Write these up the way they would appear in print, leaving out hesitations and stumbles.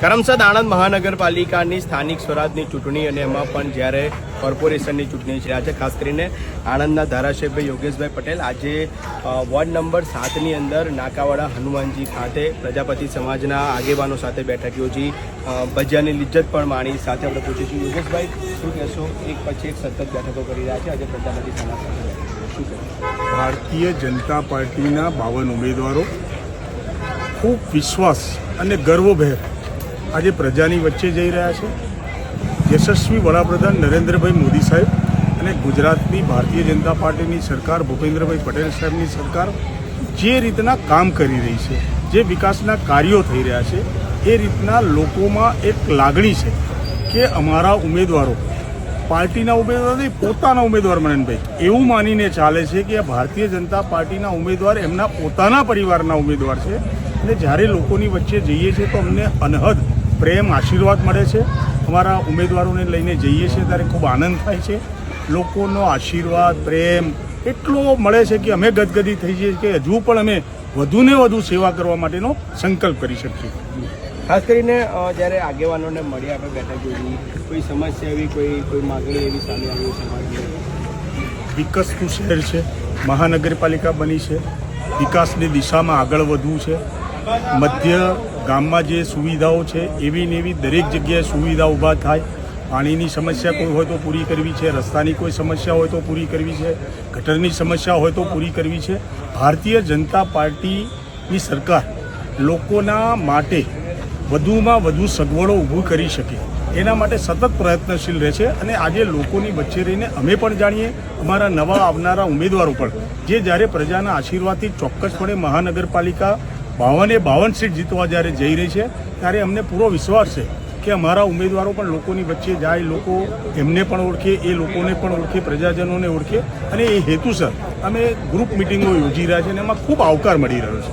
કરમસદ આણંદ મહાનગરપાલિકાની સ્થાનિક સ્વરાજની ચૂંટણી અને એમાં પણ જ્યારે કોર્પોરેશનની ચૂંટણી છે આજે ખાસ કરીને આણંદના ધારાસભ્ય યોગેશભાઈ પટેલ આજે વોર્ડ નંબર 7ની અંદર નાકાવાડા હનુમાનજી ખાતે પ્રજાપતિ સમાજના આગેવાનો સાથે બેઠક યોજી ભજીયાની લિજ્જત પણ માણી. સાથે આપણે પૂછીશું યોગેશભાઈ શું કહેશો, એક પછી એક સતત બેઠકો કરી રહ્યા છે આજે પ્રજાપતિ સમાજ સાથે શું કહેશો? ભારતીય જનતા પાર્ટીના 52 ઉમેદવારો ખૂબ વિશ્વાસ અને ગર્વભેર આજે પ્રજાની વચ્ચે જઈ રહ્યા છે. યશસ્વી વડાપ્રધાન નરેન્દ્રભાઈ મોદી સાહેબ અને ગુજરાતની ભારતીય જનતા પાર્ટીની સરકાર ભૂપેન્દ્રભાઈ પટેલ સાહેબની સરકાર જે રીતના કામ કરી રહી છે, જે વિકાસના કાર્યો થઈ રહ્યા છે, એ રીતના લોકોમાં એક લાગણી છે કે અમારા ઉમેદવારો પાર્ટીના ઉમેદવાર નહીં, પોતાના ઉમેદવાર મનનભાઈ એવું માનીને ચાલે છે કે આ ભારતીય જનતા પાર્ટીના ઉમેદવાર એમના પોતાના પરિવારના ઉમેદવાર છે. અને જ્યારે લોકોની વચ્ચે જઈએ છીએ તો અમને અનહદ પ્રેમ આશીર્વાદ મળે છે. અમારા ઉમેદવારોને લઈને જઈએ છીએ ત્યારે ખૂબ આનંદ થાય છે. લોકોનો આશીર્વાદ પ્રેમ એટલો મળે છે કે અમે ગદગદી થઈ જઈએ કે હજુ પણ અમે વધુને વધુ સેવા કરવા માટેનો સંકલ્પ કરી શકીએ. ખાસ કરીને જ્યારે આગેવાનોને મળી આપણે બેઠક જોઈ, કોઈ સમસ્યા એવી કોઈ માગણી એવી સામે આવી સમાજની? વિકસતું શહેર છે, મહાનગરપાલિકા બની છે, વિકાસની દિશામાં આગળ વધવું છે. મધ્ય ગામમાં જે સુવિધાઓ છે એવી ને એવી દરેક જગ્યાએ સુવિધા ઊભા થાય. પાણીની સમસ્યા કોઈ હોય તો પૂરી કરવી છે, રસ્તાની કોઈ સમસ્યા હોય તો પૂરી કરવી છે, ગટરની સમસ્યા હોય તો પૂરી કરવી છે. ભારતીય જનતા પાર્ટીની સરકાર લોકોના માટે વધુમાં વધુ સગવડો ઊભું કરી શકે એના માટે સતત પ્રયત્નશીલ રહે છે. અને આજે લોકોની વચ્ચે રહીને અમે પણ જાણીએ, અમારા નવા આવનારા ઉમેદવારો પણ જે જ્યારે પ્રજાના આશીર્વાદથી ચોક્કસપણે મહાનગરપાલિકા 52 સીટ જીતવા જ્યારે જઈ રહી છે ત્યારે અમને પૂરો વિશ્વાસ છે કે અમારા ઉમેદવારો પણ લોકોની વચ્ચે જાય, લોકો એમને પણ ઓળખે, એ લોકોને પણ ઓળખે, પ્રજાજનોને ઓળખે. અને એ હેતુસર અમે ગ્રુપ મિટિંગો યોજી રહ્યા છીએ અને એમાં ખૂબ આવકાર મળી રહ્યો છે.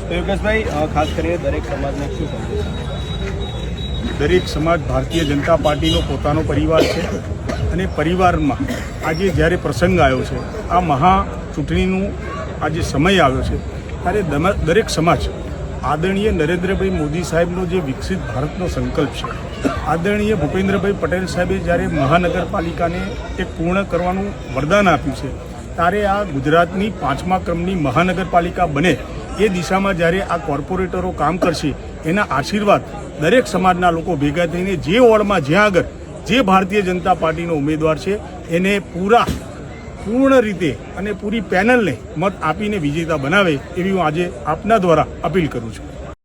તો યોગેશભાઈ ખાસ કરીને દરેક સમાજને શું સંદેશ? દરેક સમાજ ભારતીય જનતા પાર્ટીનો પોતાનો પરિવાર છે અને પરિવારમાં આજે જ્યારે પ્રસંગ આવ્યો છે, આ મહા ચૂંટણીનું આજે સમય આવ્યો છે ત્યારે દરેક સમાજ આદરણીય નરેન્દ્રભાઈ મોદી સાહેબનો જે વિકસિત ભારતનો સંકલ્પ છે, આદરણીય ભૂપેન્દ્રભાઈ પટેલ સાહેબે જ્યારે મહાનગરપાલિકાને એક પૂર્ણ કરવાનું વરદાન આપ્યું છે ત્યારે આ ગુજરાતની 5મા ક્રમની મહાનગરપાલિકા બને એ દિશામાં જ્યારે આ કોર્પોરેટરો કામ કરશે એના આશીર્વાદ દરેક સમાજના લોકો ભેગા થઈને જે વોર્ડમાં જ્યાં આગળ જે ભારતીય જનતા પાર્ટીનો ઉમેદવાર છે એને પૂર્ણ રીતે અને પૂરી પેનલને મત આપીને વિજેતા બનાવે એવી હું આજે આપના દ્વારા અપીલ કરું છું.